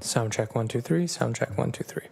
Sound check 1 2 3. Sound check 1 2 3.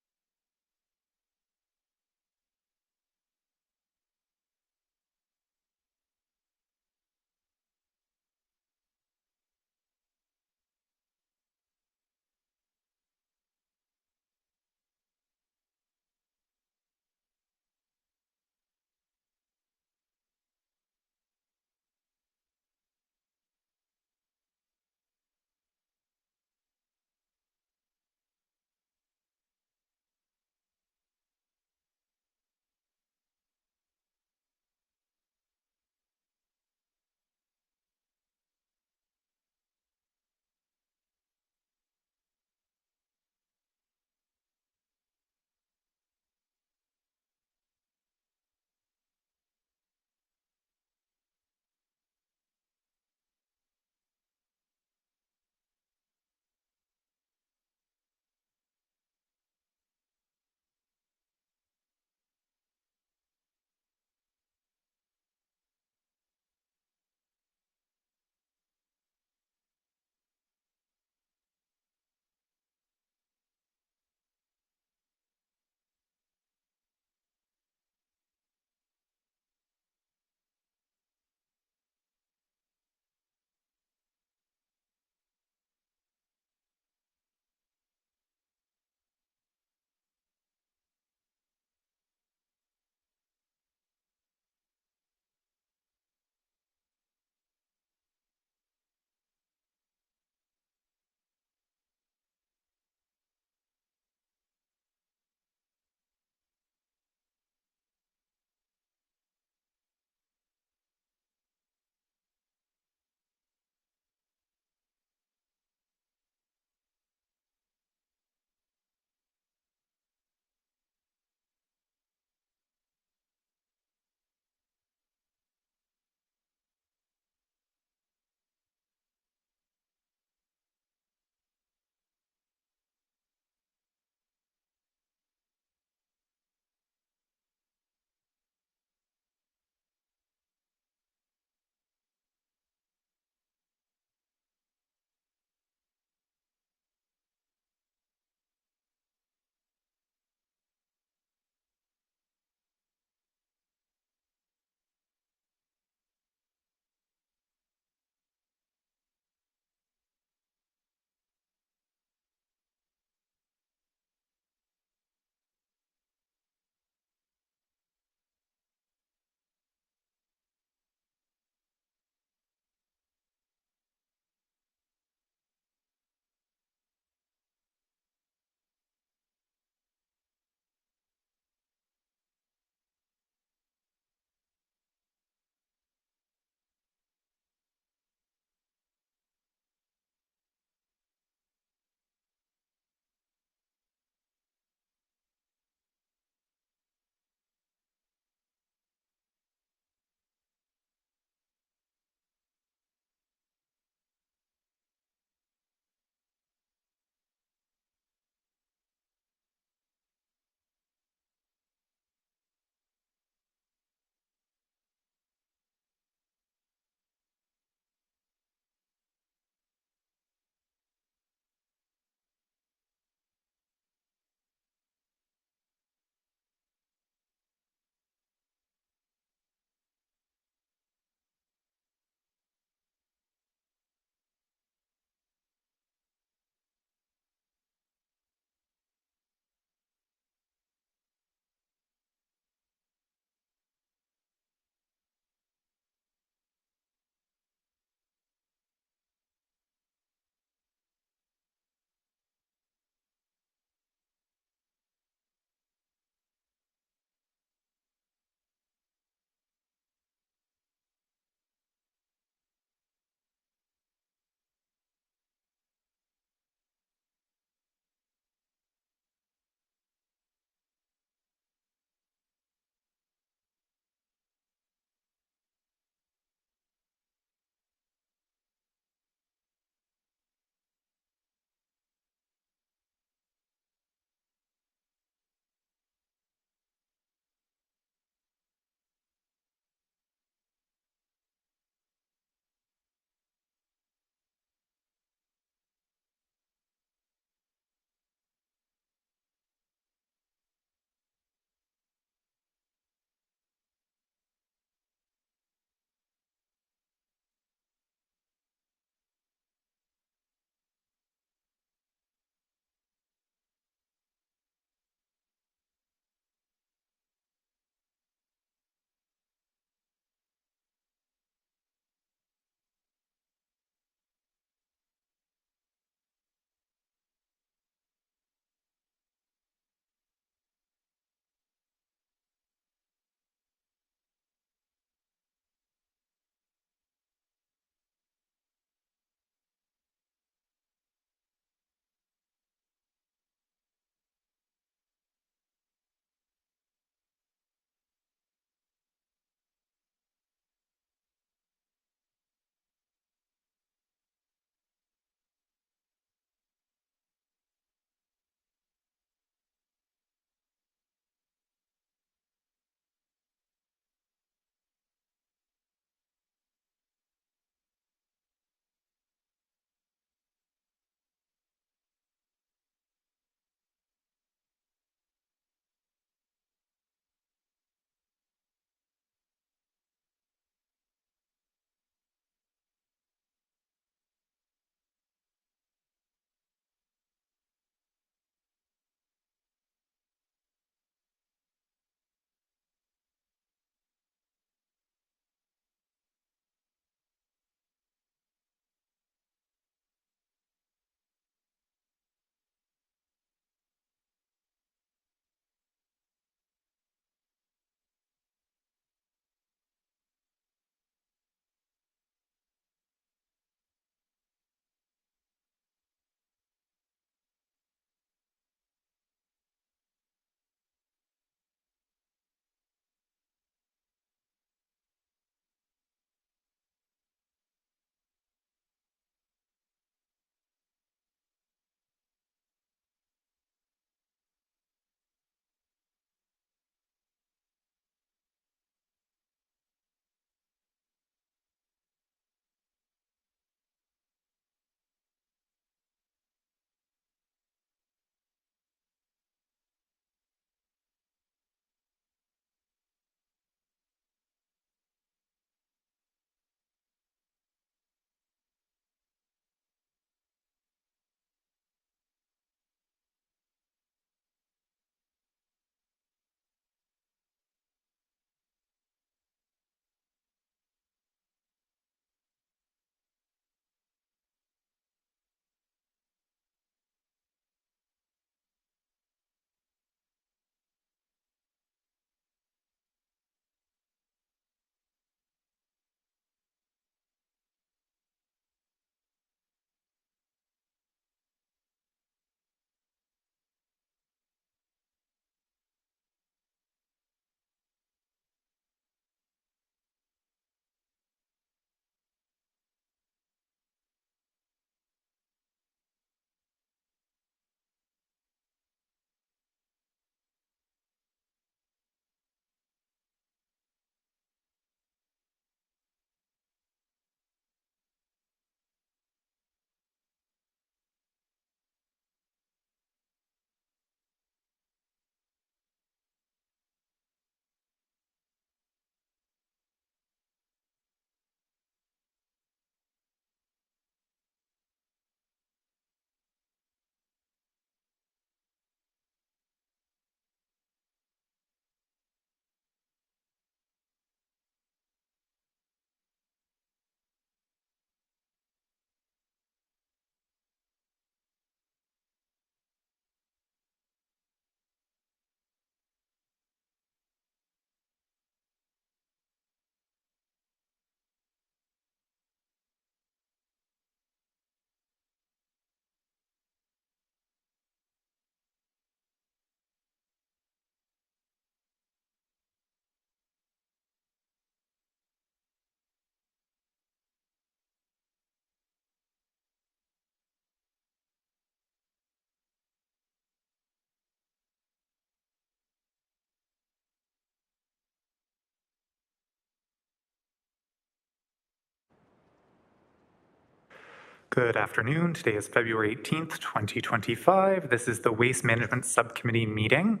Good afternoon. Today is February 18th, 2025. This is the Waste Management Subcommittee meeting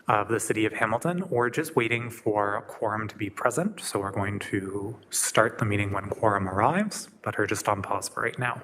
of the City of Hamilton. We're just waiting for a quorum to be present, so we're going to start the meeting when quorum arrives, but are just on pause for right now.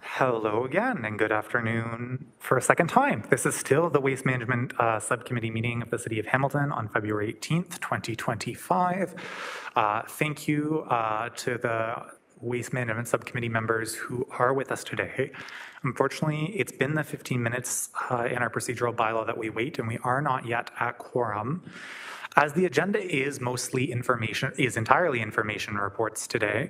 Hello again, and good afternoon for a second time. This is still the Waste Management Subcommittee meeting of the City of Hamilton on February 18th, 2025. Thank you to the Waste Management Subcommittee members who are with us today. Unfortunately, it's been the 15 minutes in our procedural bylaw that we wait, and we are not yet at quorum. As the agenda is entirely information reports today,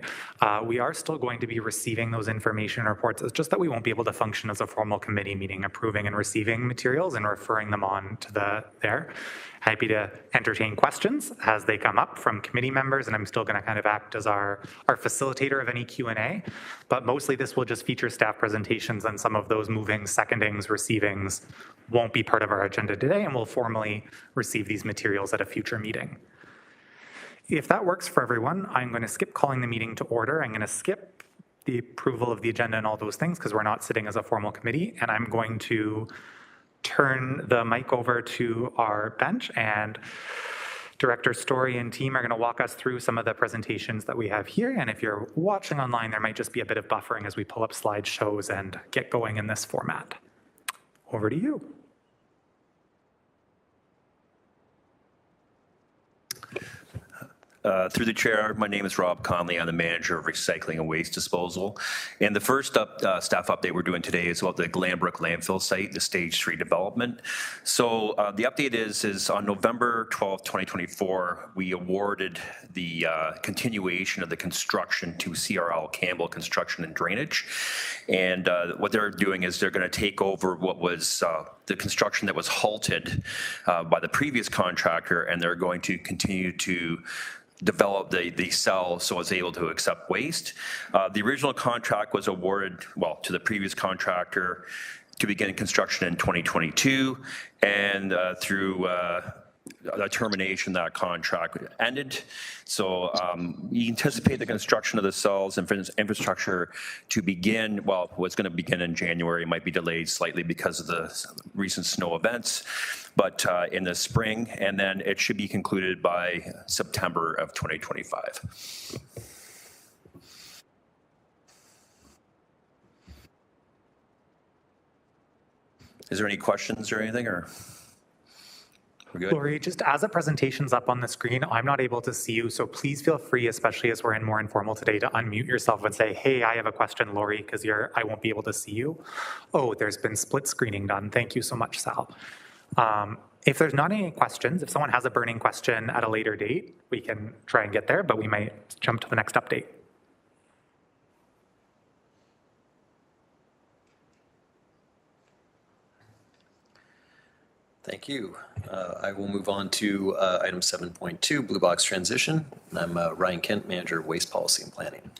we are still going to be receiving those information reports. It's just that we won't be able to function as a formal committee meeting, approving and receiving materials and referring them on to there. Happy to entertain questions as they come up from committee members, and I'm still going to kind of act as our facilitator of any Q&A, but mostly this will just feature staff presentations, and some of those movings, secondings, receivings won't be part of our agenda today, and we'll formally receive these materials at a future meeting. If that works for everyone, I'm going to skip calling the meeting to order. I'm going to skip the approval of the agenda and all those things because we're not sitting as a formal committee, and I'm going to turn the mic over to our bench, and Director Story and team are going to walk us through some of the presentations that we have here. And if you're watching online, there might just be a bit of buffering as we pull up slideshows and get going in this format. Over to you. Through the chair, my name is Rob Conley. I'm the manager of recycling and waste disposal. And the first staff update we're doing today is about the Glanbrook landfill site, the stage 3 development. So the update is on November 12th, 2024, we awarded the continuation of the construction to CRL Campbell Construction and Drainage. And what they're doing is they're going to take over what was the construction that was halted by the previous contractor, and they're going to continue to develop the cell so it's able to accept waste. The original contract was awarded, to the previous contractor to begin construction in 2022, and through the termination, that contract ended. So we anticipate the construction of the cells and infrastructure to begin, what's going to begin in January. It might be delayed slightly because of the recent snow events, but in the spring, and then it should be concluded by September of 2025. Is there any questions or anything, or? Lori, just as the presentation's up on the screen, I'm not able to see you, so please feel free, especially as we're in more informal today, to unmute yourself and say, hey, I have a question, Lori, because I won't be able to see you. Oh, there's been split screening done. Thank you so much, Sal. If there's not any questions, if someone has a burning question at a later date, we can try and get there, but we might jump to the next update. Thank you. I will move on to item 7.2, Blue Box Transition. I'm Ryan Kent, Manager of Waste Policy and Planning.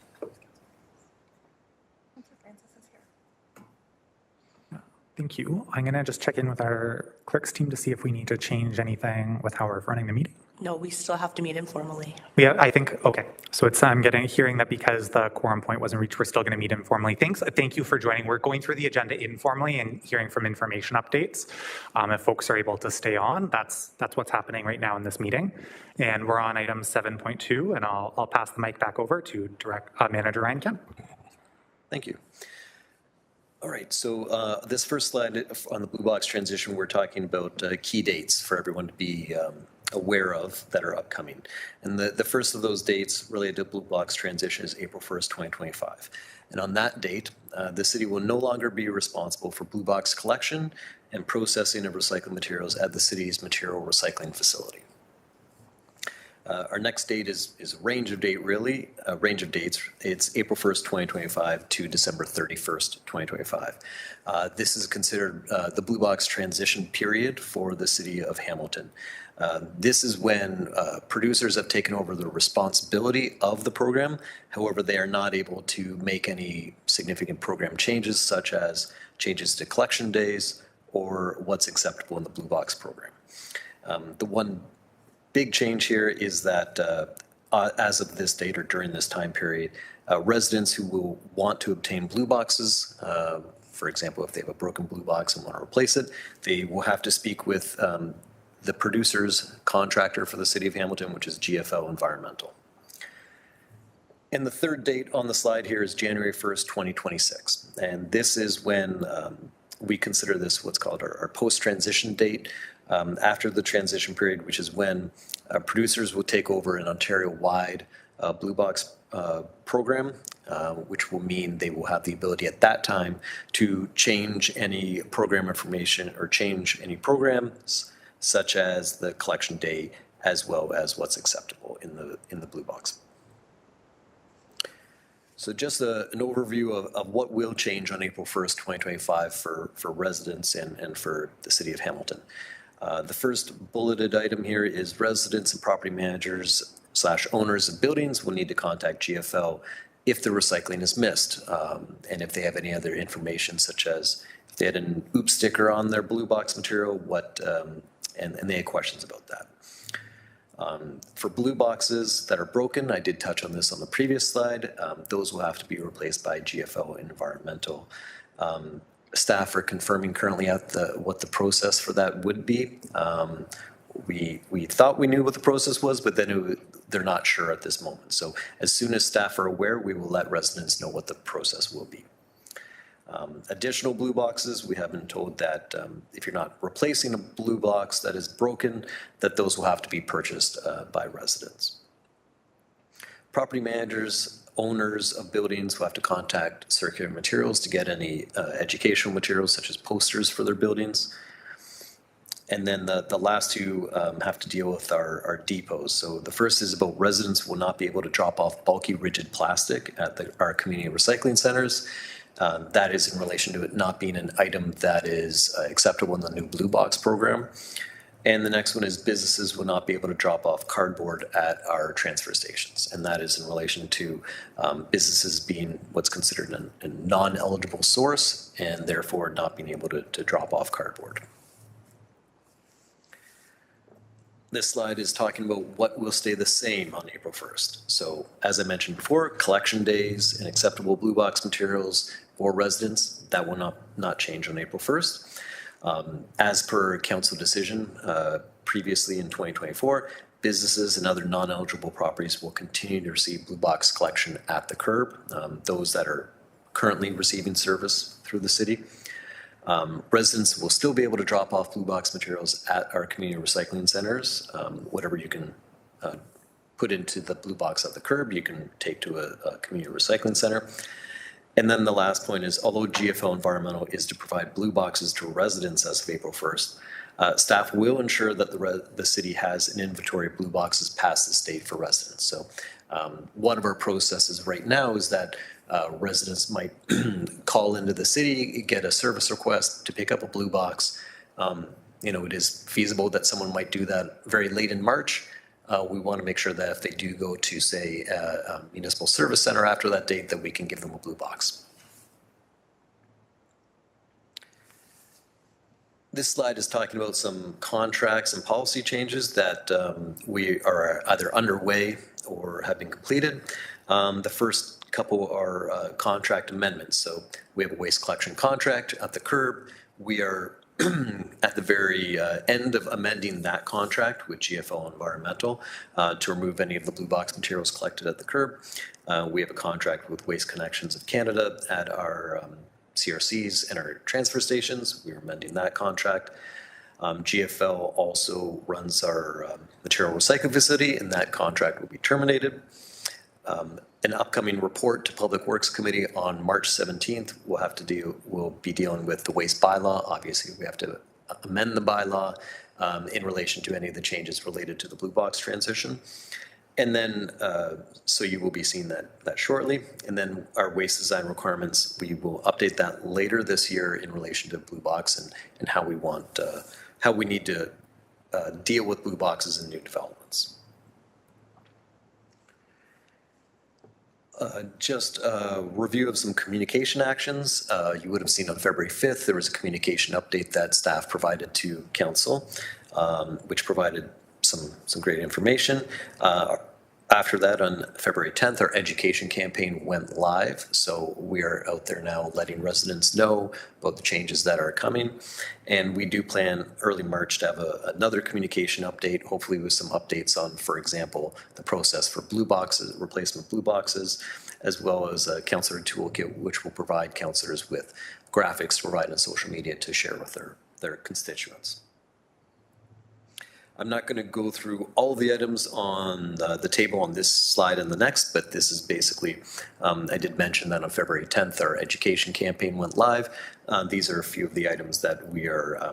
Thank you. I'm going to just check in with our clerks team to see if we need to change anything with how we're running the meeting. No, we still have to meet informally. Yeah, I think, okay. So I'm hearing that because the quorum point wasn't reached, we're still going to meet informally. Thank you for joining. We're going through the agenda informally and hearing from information updates. If folks are able to stay on, that's what's happening right now in this meeting. And we're on item 7.2, and I'll pass the mic back over to Manager Ryan Kemp. Thank you. All right, so this first slide on the Blue Box transition, we're talking about key dates for everyone to be aware of that are upcoming. And the first of those dates related to Blue Box transition is April 1st, 2025. And on that date, the city will no longer be responsible for Blue Box collection and processing of recycled materials at the city's material recycling facility. Our next date is a range of dates. It's April 1st, 2025 to December 31st, 2025. This is considered the Blue Box transition period for the city of Hamilton. This is when producers have taken over the responsibility of the program. However, they are not able to make any significant program changes, such as changes to collection days or what's acceptable in the Blue Box program. The one big change here is that as of this date or during this time period, residents who will want to obtain Blue Boxes, for example, if they have a broken Blue Box and want to replace it, they will have to speak with the producer's contractor for the city of Hamilton, which is GFL Environmental. And the third date on the slide here is January 1st, 2026. And this is when we consider this what's called our post-transition date. After the transition period, which is when producers will take over an Ontario-wide Blue Box program, which will mean they will have the ability at that time to change any program information or change any programs, such as the collection day, as well as what's acceptable in the Blue Box. So just an overview of what will change on April 1st, 2025 for residents and for the city of Hamilton. The first bulleted item here is residents and property managers / owners of buildings will need to contact GFL if the recycling is missed, and if they have any other information, such as if they had an OOP sticker on their Blue Box material, and they had questions about that. For Blue Boxes that are broken, I did touch on this on the previous slide, those will have to be replaced by GFL Environmental. Staff are confirming currently what the process for that would be. We thought we knew what the process was, but then they're not sure at this moment. So as soon as staff are aware, we will let residents know what the process will be. Additional Blue Boxes, we have been told that if you're not replacing a Blue Box that is broken, that those will have to be purchased by residents. Property managers, owners of buildings will have to contact Circular Materials to get any educational materials such as posters for their buildings. And then the last two have to deal with our depots. So the first is about residents will not be able to drop off bulky rigid plastic at our community recycling centers. That is in relation to it not being an item that is acceptable in the new Blue Box program. And the next one is businesses will not be able to drop off cardboard at our transfer stations. And that is in relation to businesses being what's considered a non-eligible source and therefore not being able to drop off cardboard. This slide is talking about what will stay the same on April 1st. So as I mentioned before, collection days and acceptable Blue Box materials for residents, that will not change on April 1st. As per council decision previously in 2024, businesses and other non-eligible properties will continue to receive Blue Box collection at the curb, those that are currently receiving service through the city. Residents will still be able to drop off Blue Box materials at our community recycling centers. Whatever you can put into the Blue Box at the curb, you can take to a community recycling center. And then the last point is, although GFL Environmental is to provide Blue Boxes to residents as of April 1st, staff will ensure that the city has an inventory of Blue Boxes past this date for residents. So one of our processes right now is that residents might call into the city, get a service request to pick up a Blue Box. It is feasible that someone might do that very late in March. We want to make sure that if they do go to, say, a municipal service center after that date, that we can give them a Blue Box. This slide is talking about some contracts and policy changes that we are either underway or have been completed. The first couple are contract amendments. So we have a waste collection contract at the curb. We are at the very end of amending that contract with GFL Environmental to remove any of the Blue Box materials collected at the curb. We have a contract with Waste Connections of Canada at our CRCs and our transfer stations. We're amending that contract. GFL also runs our material recycling facility, and that contract will be terminated. An upcoming report to Public Works Committee on March 17th we'll be dealing with the waste bylaw. Obviously, we have to amend the bylaw in relation to any of the changes related to the Blue Box transition. And then, so you will be seeing that shortly. And then our waste design requirements, we will update that later this year in relation to Blue Box and how we need to deal with Blue Boxes and new developments. Just a review of some communication actions. You would have seen on February 5th, there was a communication update that staff provided to council, which provided some great information. After that, on February 10th, our education campaign went live. So we are out there now letting residents know about the changes that are coming. And we do plan early March to have another communication update, hopefully with some updates on, for example, the process for blue boxes, replacement blue boxes, as well as a counselor toolkit, which will provide counselors with graphics to provide on social media to share with their constituents. I'm not going to go through all the items on the table on this slide and the next, but this is basically, I did mention that on February 10th, our education campaign went live. These are a few of the items that we are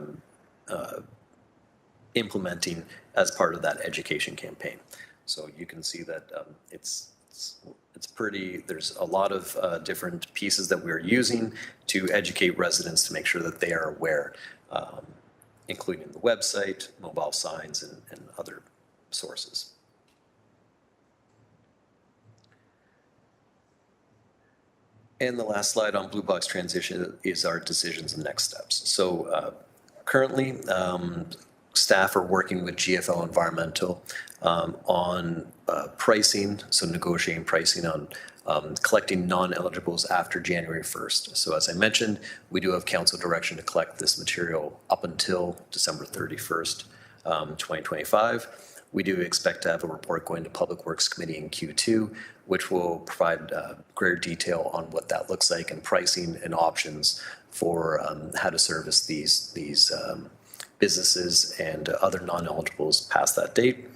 implementing as part of that education campaign. So you can see that it's pretty, there's a lot of different pieces that we're using to educate residents to make sure that they are aware, including the website, mobile signs, and other sources. And the last slide on Blue Box transition is our decisions and next steps. So currently, staff are working with GFL Environmental on pricing, so negotiating pricing on collecting non-eligibles after January 1st. So as I mentioned, we do have council direction to collect this material up until December 31st, 2025. We do expect to have a report going to Public Works Committee in Q2, which will provide greater detail on what that looks like and pricing and options for how to service these businesses and other non-eligibles past that date.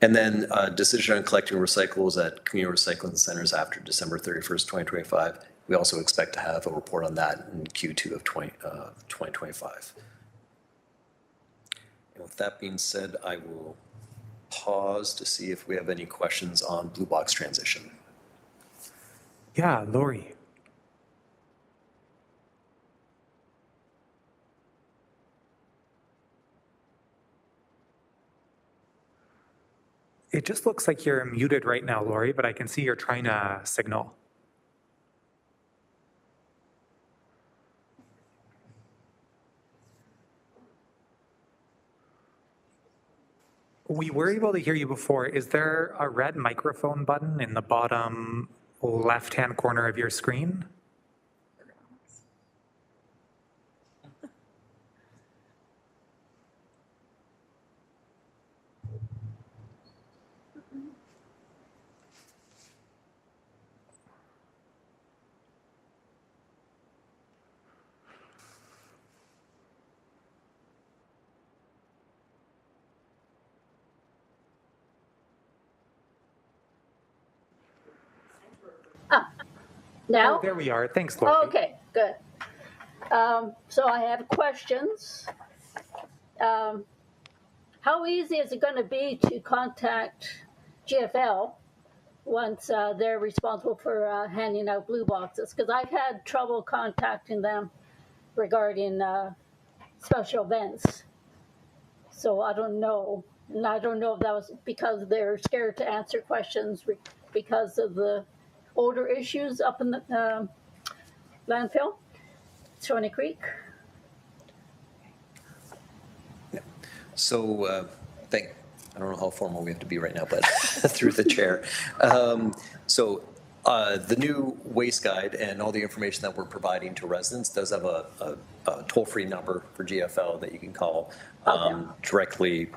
And then a decision on collecting recyclables at community recycling centers after December 31st, 2025. We also expect to have a report on that in Q2 of 2025. And with that being said, I will pause to see if we have any questions on Blue Box transition. Yeah, Lori. It just looks like you're muted right now, Lori, but I can see you're trying to signal. We were able to hear you before. Is there a red microphone button in the bottom left-hand corner of your screen? Now? Oh, there we are. Thanks, Lori. Okay, good. So I have questions. How easy is it going to be to contact GFL once they're responsible for handing out blue boxes? Because I've had trouble contacting them regarding special events. So I don't know. And I don't know if that was because they're scared to answer questions because of the odor issues up in the landfill, Stony Creek. Yeah. So I don't know how formal we have to be right now, but through the chair. So the new waste guide and all the information that we're providing to residents does have a toll-free number for GFL that you can call directly,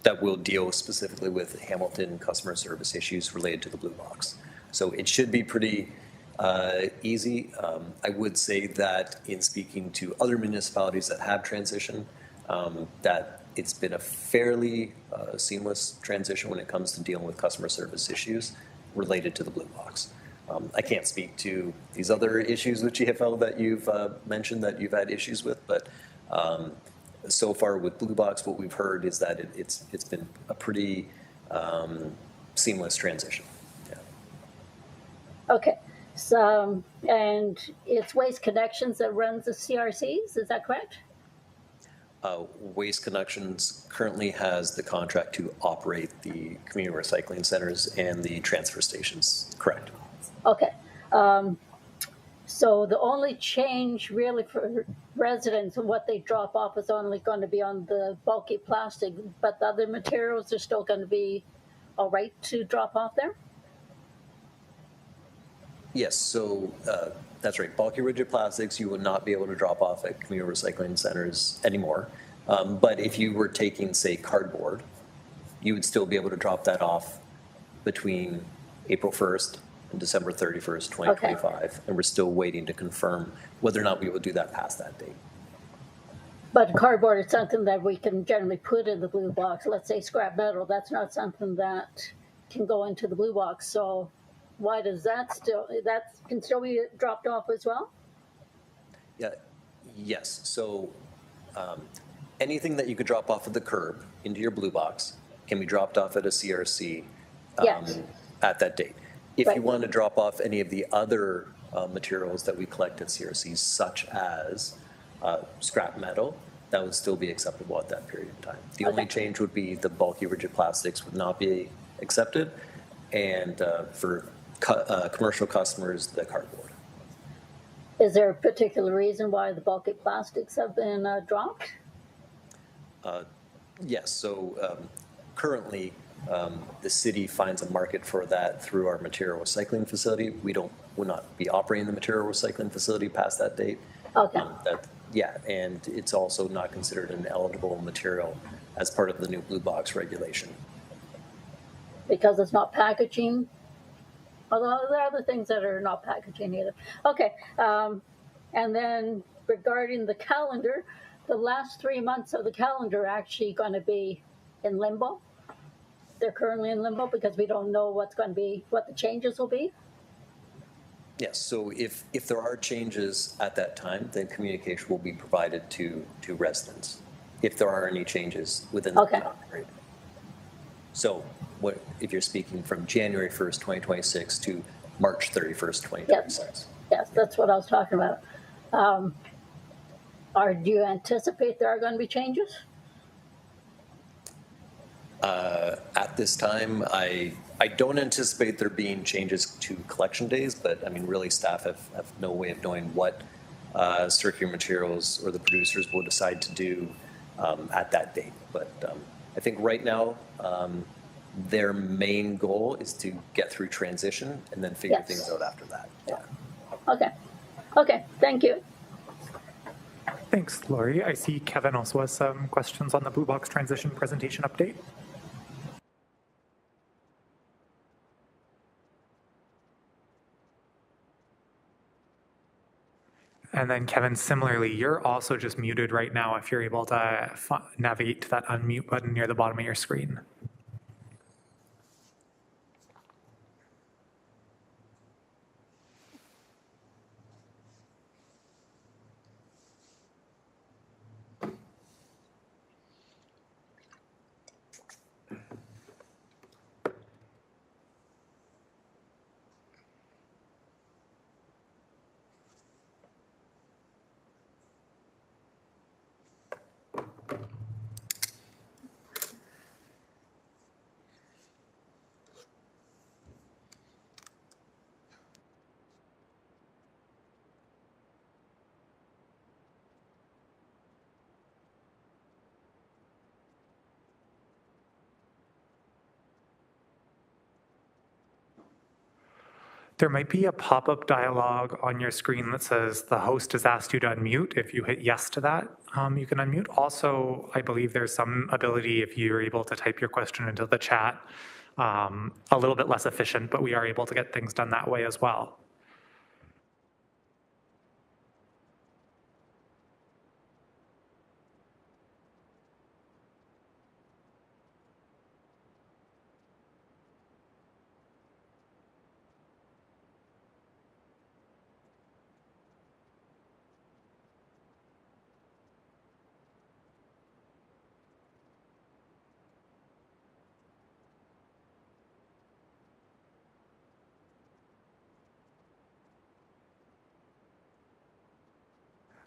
that will deal specifically with Hamilton customer service issues related to the blue box. So it should be pretty easy. I would say that in speaking to other municipalities that have transitioned, that it's been a fairly seamless transition when it comes to dealing with customer service issues related to the blue box. I can't speak to these other issues with GFL that you've mentioned that you've had issues with, but so far with blue box, what we've heard is that it's been a pretty seamless transition. Okay, so, and it's Waste Connections that runs the CRCs, is that correct? Waste Connections currently has the contract to operate the community recycling centers and the transfer stations, correct? Okay, so the only change really for residents and what they drop off is only going to be on the bulky plastic, but the other materials are still going to be all right to drop off there? Yes, so that's right. Bulky rigid plastics, you would not be able to drop off at community recycling centers anymore. But if you were taking, say, cardboard, you would still be able to drop that off between April 1st and December 31st, 2025. And we're still waiting to confirm whether or not we will do that past that date. But cardboard is something that we can generally put in the blue box. Let's say scrap metal, that's not something that can go into the blue box. So why does that can still be dropped off as well? Yeah, yes. So anything that you could drop off at the curb into your blue box can be dropped off at a CRC Yes. at that date. If Right. you want to drop off any of the other materials that we collect at CRCs, such as scrap metal, that would still be acceptable at that period of time. The only change would be the bulky rigid plastics would not be accepted, and for commercial customers, the cardboard. Is there a particular reason why the bulky plastics have been dropped? Yes, so currently, the city finds a market for that through our material recycling facility. Will not be operating the material recycling facility past that date. Okay. Yeah, and it's also not considered an eligible material as part of the new blue box regulation. Because it's not packaging? Although there are other things that are not packaging either. Okay, and then regarding the calendar, the last 3 months of the calendar are actually going to be in limbo. They're currently in limbo because we don't know what the changes will be. Yes, so if there are changes at that time, then communication will be provided to residents if there are any changes within the time period. So if you're speaking from January 1st, 2026 to March 31st, 2026? Yes, that's what I was talking about. Do you anticipate there are going to be changes? At this time, I don't anticipate there being changes to collection days, but I mean, really staff have no way of knowing what circular materials or the producers will decide to do at that date. But I think right now, their main goal is to get through transition and then figure things out after that. Yeah. Okay, thank you. Thanks, Lori. I see Kevin also has some questions on the Blue Box transition presentation update. And then Kevin, similarly, you're also just muted right now if you're able to navigate to that unmute button near the bottom of your screen. There might be a pop-up dialog on your screen that says the host has asked you to unmute. If you hit yes to that, you can unmute. Also, I believe there's some ability if you're able to type your question into the chat, a little bit less efficient, but we are able to get things done that way as well.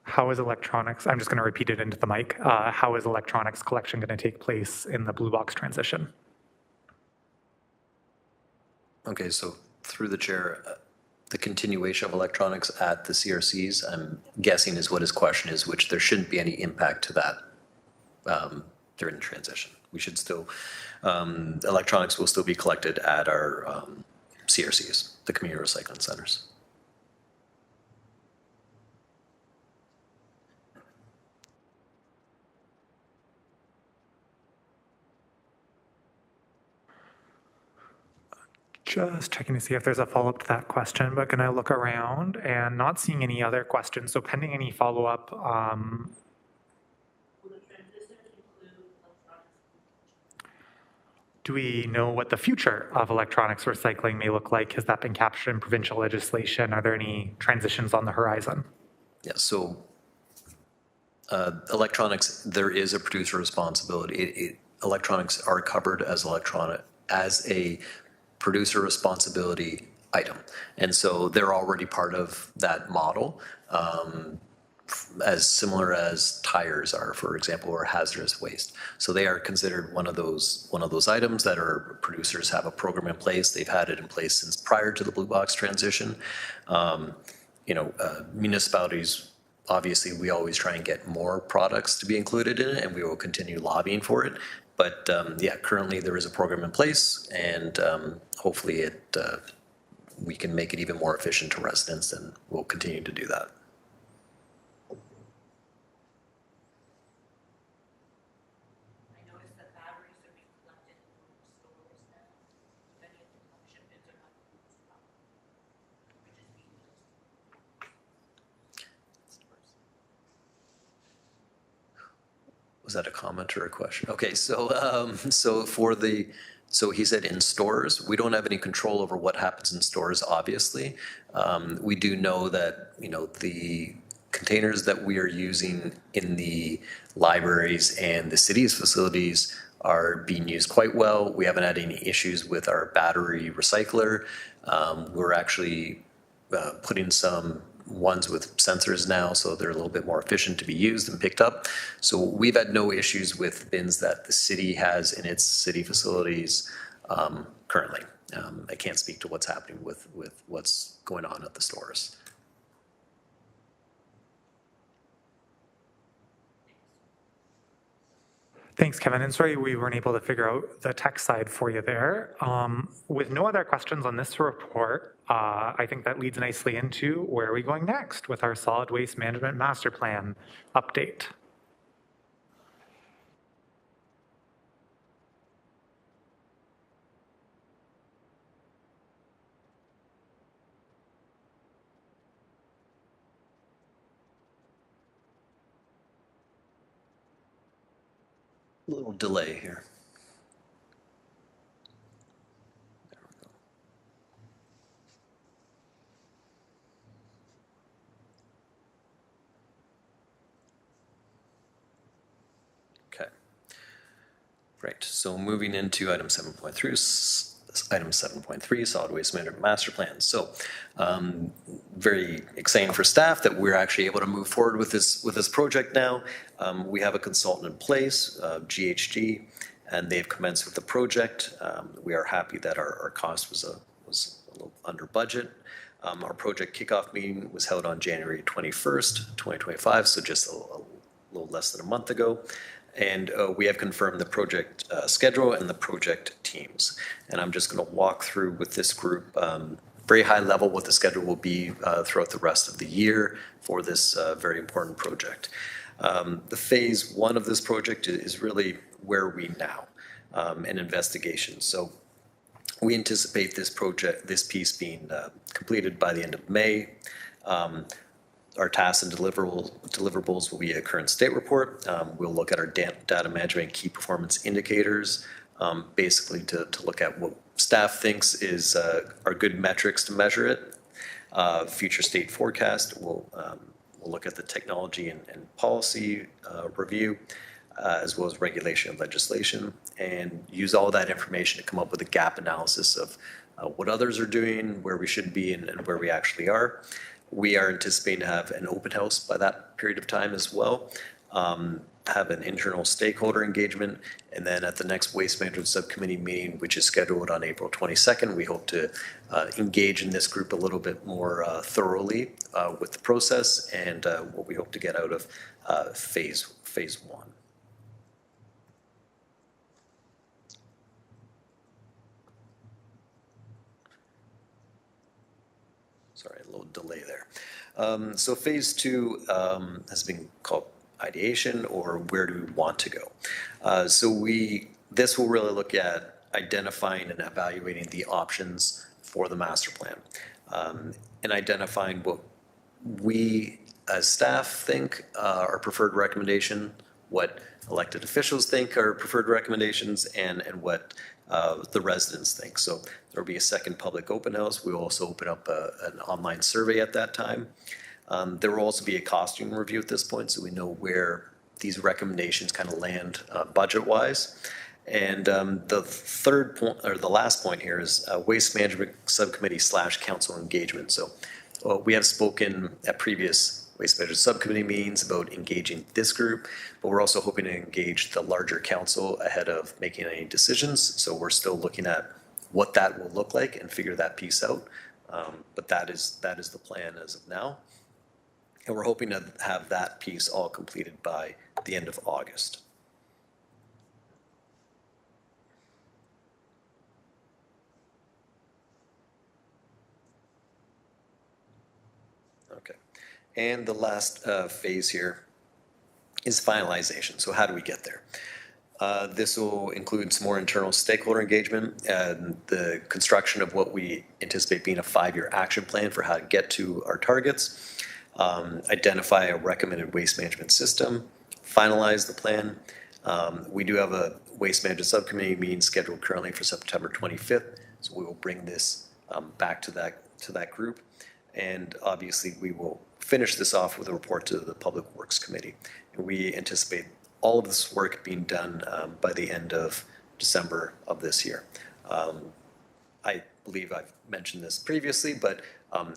How is electronics, I'm just going to repeat it into the mic, how is electronics collection going to take place in the Blue Box transition? Okay, so through the chair, the continuation of electronics at the CRCs, I'm guessing is what his question is, which there shouldn't be any impact to that during the transition. we should still, electronics will still be collected at our CRCs, the community recycling centers. Just checking to see if there's a follow-up to that question, but gonna look around and not seeing any other questions. So pending any follow-up, do we know what the future of electronics recycling may look like? Has that been captured in provincial legislation? Are there any transitions on the horizon? Yeah, so electronics, there is a producer responsibility. Electronics are covered as a producer responsibility item. And so they're already part of that model, as similar as tires are, for example, or hazardous waste. So they are considered one of those items that our producers have a program in place. They've had it in place since prior to the Blue Box transition. Municipalities, obviously, we always try and get more products to be included in it, and we will continue lobbying for it. But yeah, currently there is a program in place, and hopefully we can make it even more efficient to residents, and we'll continue to do that. I noticed that batteries are being collected in stores now. Many of the collection bins are not used, which is being used. Was that a comment or a question? Okay, so so he said in stores, we don't have any control over what happens in stores, obviously. We do know that, the containers that we are using in the libraries and the city's facilities are being used quite well. We haven't had any issues with our battery recycler. We're actually putting some ones with sensors now, so they're a little bit more efficient to be used and picked up. So we've had no issues with bins that the city has in its city facilities currently. I can't speak to what's happening with what's going on at the stores. Thanks, Kevin. And sorry we weren't able to figure out the tech side for you there. With no other questions on this report, I think that leads nicely into where are we going next with our solid waste management master plan update. A little delay here. There we go. Okay. Right, so moving into item 7.3, solid waste management master plan. So very exciting for staff that we're actually able to move forward with this project now. We have a consultant in place, GHG, and they've commenced with the project. We are happy that our cost was a little under budget. Our project kickoff meeting was held on January 21st, 2025, so just a little less than a month ago. And we have confirmed the project schedule and the project teams. And I'm just going to walk through with this group very high level what the schedule will be throughout the rest of the year for this very important project. The phase one of this project is really where are we now, an investigation. So we anticipate this piece being completed by the end of May. Our tasks and deliverables will be a current state report. We'll look at our data management key performance indicators, basically to look at what staff thinks are good metrics to measure it. Future state forecast, we'll look at the technology and policy review, as well as regulation and legislation, and use all that information to come up with a gap analysis of what others are doing, where we should be, and where we actually are. We are anticipating to have an open house by that period of time as well, have an internal stakeholder engagement, and then at the next Waste Management Subcommittee meeting, which is scheduled on April 22nd, we hope to engage in this group a little bit more thoroughly with the process and what we hope to get out of phase one. Sorry, a little delay there. So phase 2 has been called ideation, or where do we want to go? This will really look at identifying and evaluating the options for the master plan, and identifying what we as staff think our preferred recommendation, what elected officials think are preferred recommendations, and what the residents think. So there will be a second public open house. We will also open up an online survey at that time. There will also be a costing review at this point, so we know where these recommendations kind of land budget-wise. And the third point, or the last point here, is Waste Management Subcommittee / Council engagement. So we have spoken at previous Waste Management Subcommittee meetings about engaging this group, but we're also hoping to engage the larger council ahead of making any decisions. So we're still looking at what that will look like and figure that piece out. But that is the plan as of now. And we're hoping to have that piece all completed by the end of August. Okay. And the last phase here is finalization. So how do we get there? This will include some more internal stakeholder engagement and the construction of what we anticipate being a 5-year action plan for how to get to our targets. Identify a recommended waste management system, finalize the plan. We do have a waste management subcommittee meeting scheduled currently for September 25th, so we will bring this back to that group. And obviously, we will finish this off with a report to the Public Works Committee. And we anticipate all of this work being done by the end of December of this year. I believe I've mentioned this previously, but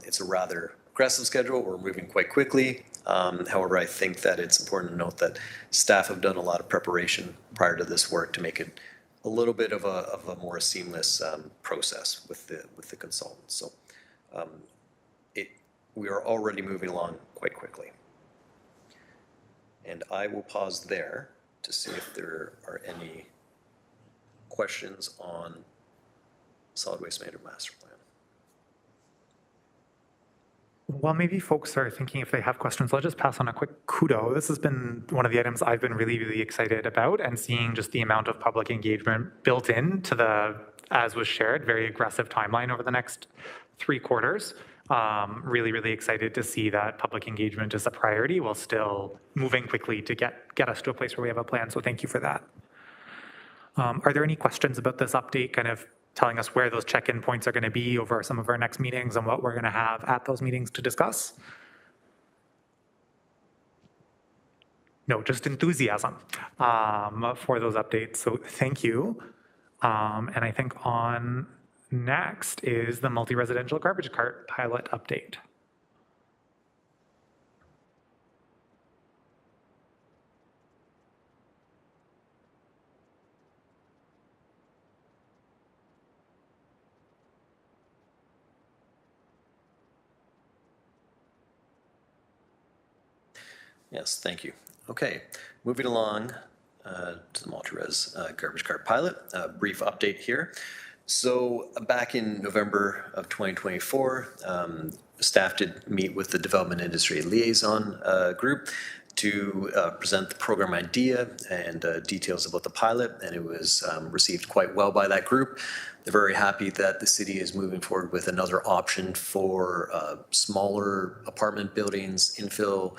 it's a rather aggressive schedule. We're moving quite quickly. However, I think that it's important to note that staff have done a lot of preparation prior to this work to make it a little bit of a more seamless process with the consultants. So we are already moving along quite quickly. And I will pause there to see if there are any questions on solid waste management master plan. While maybe folks are thinking if they have questions, I'll just pass on a quick kudo. This has been one of the items I've been really, really excited about, and seeing just the amount of public engagement built into the, as was shared, very aggressive timeline over the next 3 quarters. Really, really excited to see that public engagement is a priority while still moving quickly to get us to a place where we have a plan. So thank you for that. Are there any questions about this update, kind of telling us where those check-in points are going to be over some of our next meetings and what we're going to have at those meetings to discuss? No, just enthusiasm for those updates. So thank you. And I think on next is the multi-residential garbage cart pilot update. Yes, thank you. Okay, moving along to the multi-res garbage cart pilot. A brief update here. So back in November of 2024, staff did meet with the Development Industry Liaison group to present the program idea and details about the pilot, and it was received quite well by that group. They're very happy that the city is moving forward with another option for smaller apartment buildings, infill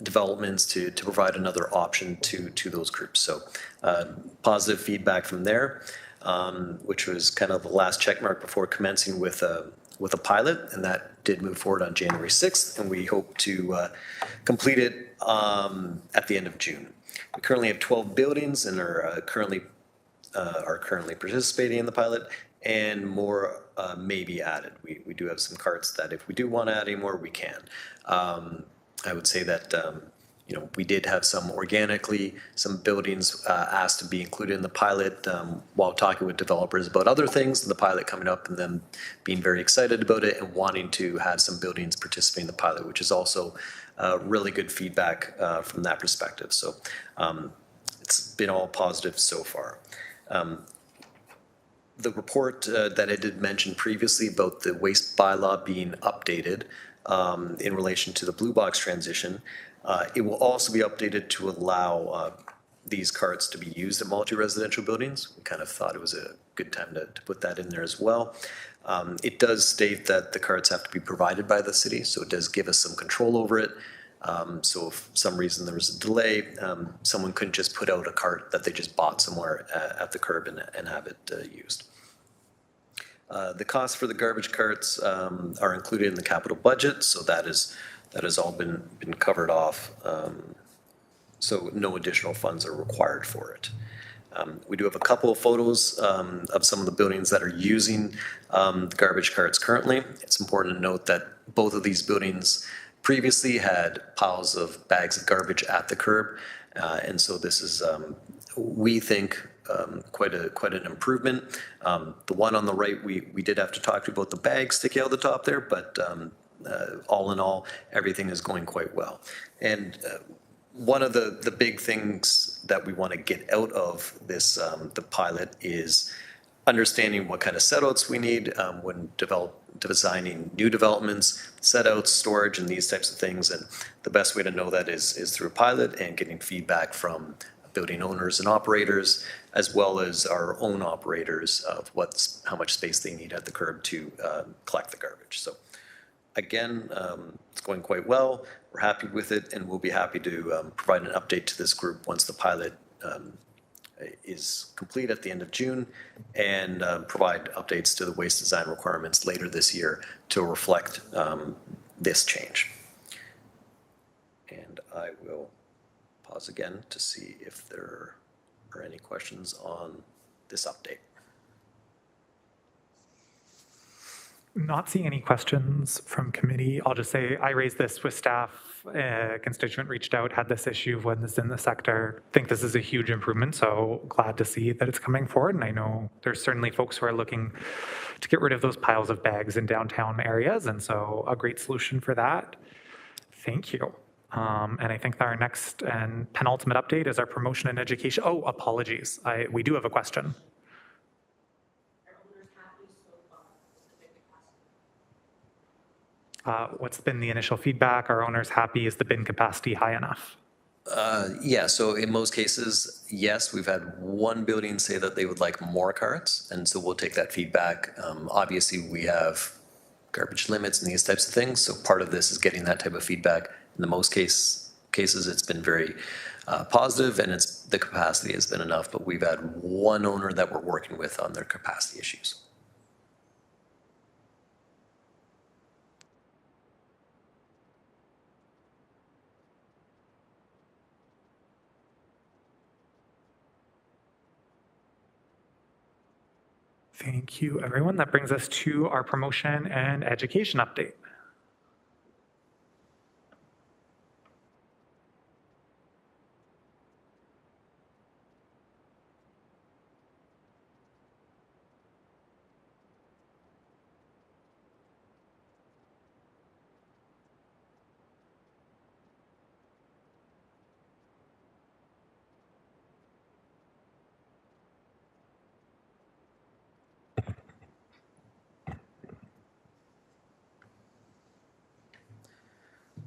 developments to provide another option to those groups. So positive feedback from there, which was kind of the last check mark before commencing with a pilot, and that did move forward on January 6th, and we hope to complete it at the end of June. We currently have 12 buildings and are currently participating in the pilot, and more may be added. We do have some carts that if we do want to add any more, we can. I would say that we did have some buildings asked to be included in the pilot while talking with developers about other things, the pilot coming up and them being very excited about it and wanting to have some buildings participate in the pilot, which is also really good feedback from that perspective. So it's been all positive so far. the report that I did mention previously about the waste bylaw being updated in relation to the blue box transition, it will also be updated to allow these carts to be used at multi-residential buildings. We kind of thought it was a good time to put that in there as well. It does state that the carts have to be provided by the city, so it does give us some control over it. So if for some reason there was a delay, someone couldn't just put out a cart that they just bought somewhere at the curb and have it used. The costs for the garbage carts are included in the capital budget, so that has all been covered off. So no additional funds are required for it. We do have a couple of photos of some of the buildings that are using the garbage carts currently. It's important to note that both of these buildings previously had piles of bags of garbage at the curb. And so this is, we think, quite an improvement. The one on the right, we did have to talk to about the bags sticking out the top there, but all in all, everything is going quite well. And one of the big things that we want to get out of this, the pilot, is understanding what kind of setouts we need when designing new developments, setouts, storage, and these types of things. And the best way to know that is through a pilot and getting feedback from building owners and operators, as well as our own operators of how much space they need at the curb to collect the garbage. So again, it's going quite well. We're happy with it, and we'll be happy to provide an update to this group once the pilot is complete at the end of June, and provide updates to the waste design requirements later this year to reflect this change. And I will pause again to see if there are any questions on this update. Not seeing any questions from committee. I'll just say I raised this with staff. A constituent reached out, had this issue when this in the sector. Think this is a huge improvement, so glad to see that it's coming forward. And I know there's certainly folks who are looking to get rid of those piles of bags in downtown areas, and so a great solution for that. Thank you. And I think our next and penultimate update is our promotion and education. Oh, apologies. We do have a question. What's been the initial feedback? Are owners happy? Is the bin capacity high enough? Yeah, so in most cases, yes, we've had one building say that they would like more carts, and so we'll take that feedback. Obviously, we have garbage limits and these types of things, so part of this is getting that type of feedback. In the most cases, it's been very positive, and the capacity has been enough, but we've had one owner that we're working with on their capacity issues. Thank you, everyone. That brings us to our promotion and education update.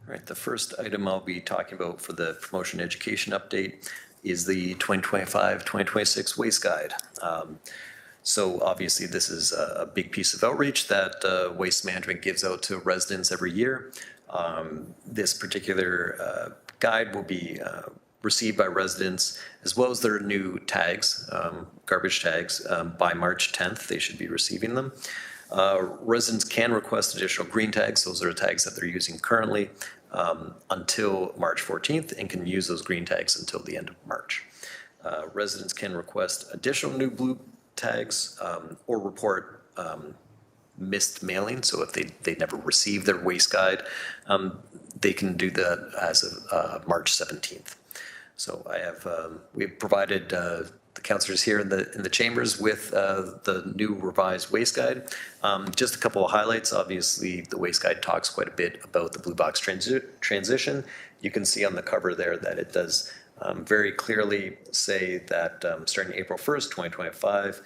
All right, the first item I'll be talking about for the promotion education update is the 2025-2026 Waste Guide. So obviously this is a big piece of outreach that Waste Management gives out to residents every year. This particular guide will be received by residents as well as their new tags, garbage tags, by March 10th. They should be receiving them. Residents can request additional green tags. Those are tags that they're using currently until March 14th, and can use those green tags until the end of March. Residents can request additional new blue tags or report missed mailing. So if they never received their waste guide, they can do that as of March 17th. So we've provided the councillors here in the chambers with the new revised waste guide. Just a couple of highlights. Obviously, the waste guide talks quite a bit about the blue box transition. You can see on the cover there that it does very clearly say that starting April 1st, 2025,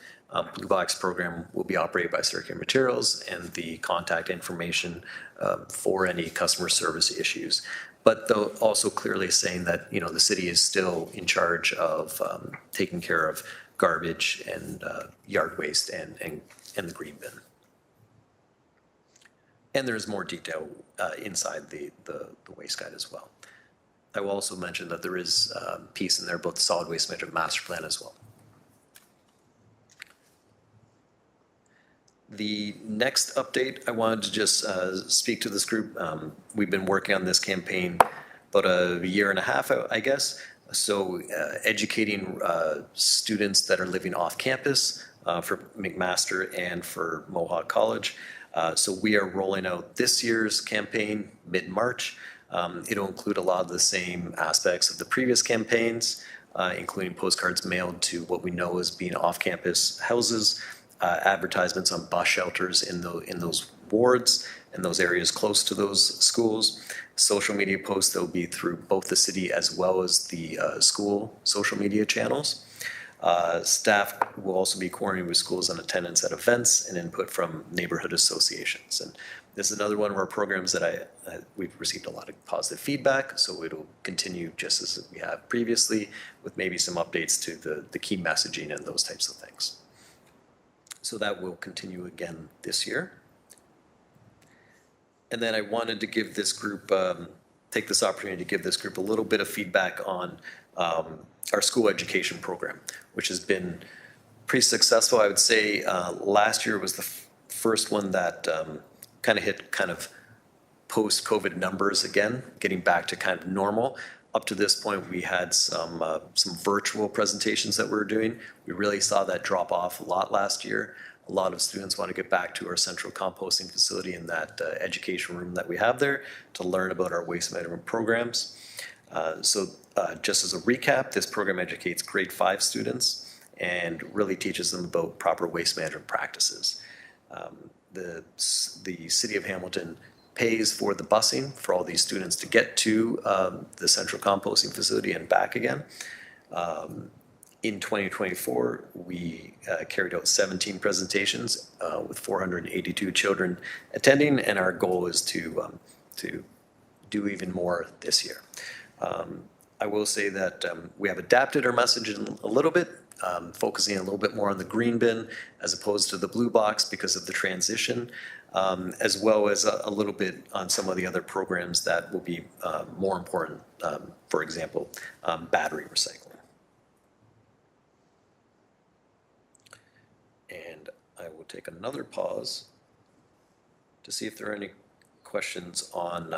Blue Box program will be operated by Circular Materials, and the contact information for any customer service issues. But though also clearly saying that, the city is still in charge of taking care of garbage and yard waste and the green bin. And there's more detail inside the waste guide as well. I will also mention that there is a piece in there about the solid waste management master plan as well. The next update, I wanted to just speak to this group. We've been working on this campaign about a year and a half, I guess. So educating students that are living off campus for McMaster and for Mohawk College. So we are rolling out this year's campaign mid-March. It'll include a lot of the same aspects of the previous campaigns, including postcards mailed to what we know as being off-campus houses, advertisements on bus shelters in those wards and those areas close to those schools, social media posts that will be through both the city as well as the school social media channels. Staff will also be coordinating with schools on attendance at events and input from neighborhood associations. And this is another one of our programs that we've received a lot of positive feedback, so it'll continue just as we have previously, with maybe some updates to the key messaging and those types of things. So that will continue again this year. And then I wanted to give this group, take this opportunity to give this group a little bit of feedback on our school education program, which has been pretty successful. I would say last year was the first one that kind of hit post-COVID numbers again, getting back to kind of normal. Up to this point, we had some virtual presentations that we were doing. We really saw that drop off a lot last year. A lot of students want to get back to our central composting facility in that education room that we have there to learn about our waste management programs. So just as a recap, this program educates grade 5 students and really teaches them about proper waste management practices. The City of Hamilton pays for the busing for all these students to get to the central composting facility and back again. In 2024, we carried out 17 presentations with 482 children attending, and our goal is to do even more this year. I will say that we have adapted our messaging a little bit, focusing a little bit more on the green bin as opposed to the blue box because of the transition, as well as a little bit on some of the other programs that will be more important, for example, battery recycling. And I will take another pause to see if there are any questions on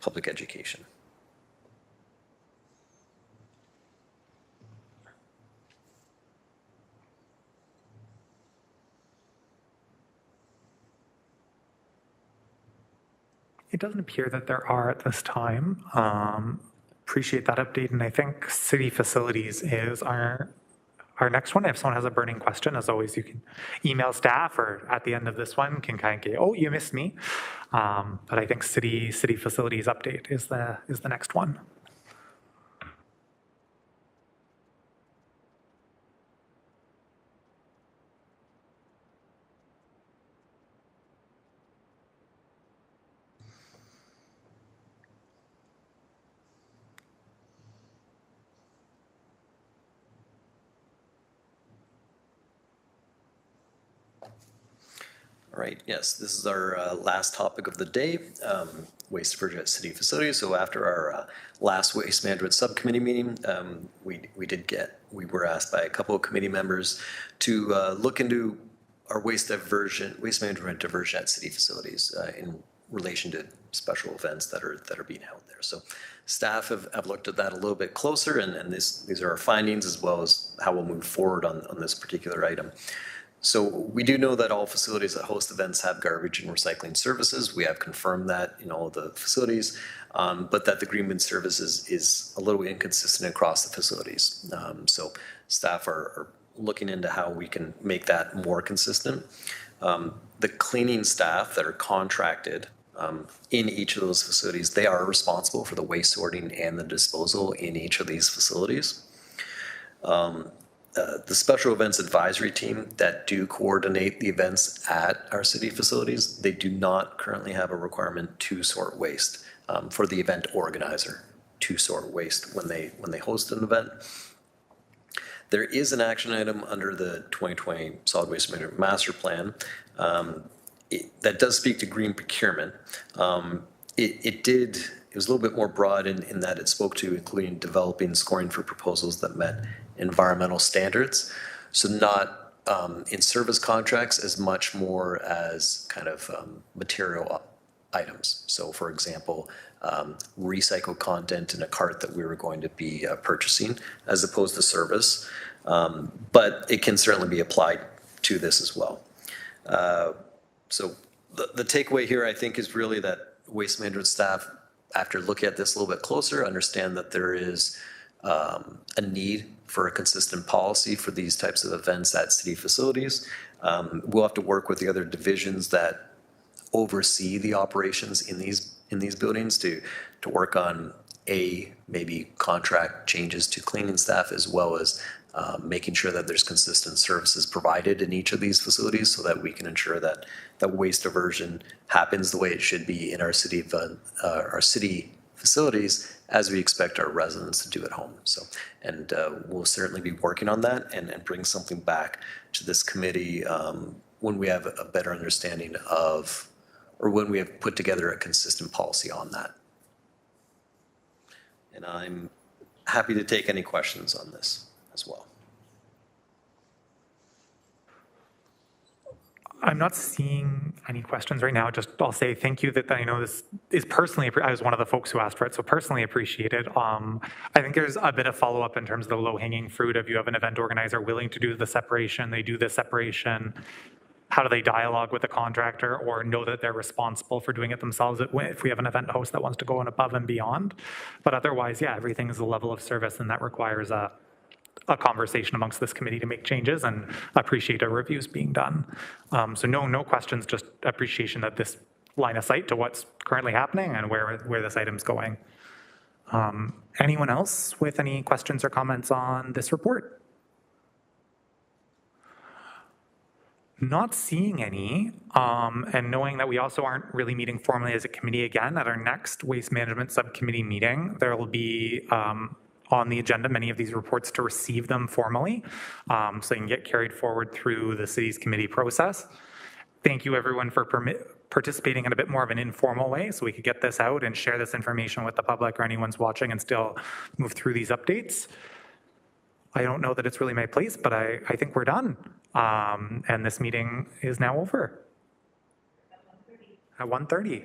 public education. It doesn't appear that there are at this time. Appreciate that update, and I think city facilities is our next one. If someone has a burning question, as always, you can email staff, or at the end of this one can kind of get, oh, you missed me. But I think city facilities update is the next one. All right, yes, this is our last topic of the day, waste diversion at city facilities. So after our last waste management subcommittee meeting, we were asked by a couple of committee members to look into our waste management diversion at city facilities in relation to special events that are being held there. So staff have looked at that a little bit closer, and these are our findings as well as how we'll move forward on this particular item. So we do know that all facilities that host events have garbage and recycling services. We have confirmed that in all of the facilities, but that the green bin service is a little inconsistent across the facilities. So staff are looking into how we can make that more consistent. The cleaning staff that are contracted in each of those facilities, they are responsible for the waste sorting and the disposal in each of these facilities. the special events advisory team that do coordinate the events at our city facilities, they do not currently have a requirement to sort waste for the event organizer to sort waste when they host an event. There is an action item under the 2020 Solid Waste Management Master Plan that does speak to green procurement. It was a little bit more broad in that it spoke to including developing scoring for proposals that met environmental standards. So not in service contracts as much more as kind of material items. So for example, recycled content in a cart that we were going to be purchasing as opposed to service. But it can certainly be applied to this as well. So the takeaway here, I think, is really that waste management staff, after looking at this a little bit closer, understand that there is a need for a consistent policy for these types of events at city facilities. We'll have to work with the other divisions that oversee the operations in these buildings to work on maybe contract changes to cleaning staff, as well as making sure that there's consistent services provided in each of these facilities so that we can ensure that waste diversion happens the way it should be in our city facilities, as we expect our residents to do at home. So, and we'll certainly be working on that and bring something back to this committee when we have a better understanding of, or when we have put together a consistent policy on that. And I'm happy to take any questions on this as well. I'm not seeing any questions right now. Just I'll say thank you that I know this is personally, I was one of the folks who asked for it, so personally appreciated. I think there's a bit of follow-up in terms of the low-hanging fruit of you have an event organizer willing to do the separation, they do the separation. How do they dialogue with the contractor or know that they're responsible for doing it themselves if we have an event host that wants to go in above and beyond? But otherwise, yeah, everything is a level of service, and that requires a conversation amongst this committee to make changes, and appreciate our reviews being done. So no questions, just appreciation that this line of sight to what's currently happening and where this item's going. Anyone else with any questions or comments on this report? Not seeing any, and knowing that we also aren't really meeting formally as a committee again, at our next Waste Management Subcommittee meeting, there will be on the agenda many of these reports to receive them formally, so they can get carried forward through the city's committee process. Thank you everyone for participating in a bit more of an informal way so we could get this out and share this information with the public or anyone's watching and still move through these updates. I don't know that it's really my place, but I think we're done. And this meeting is now over. At 1:30.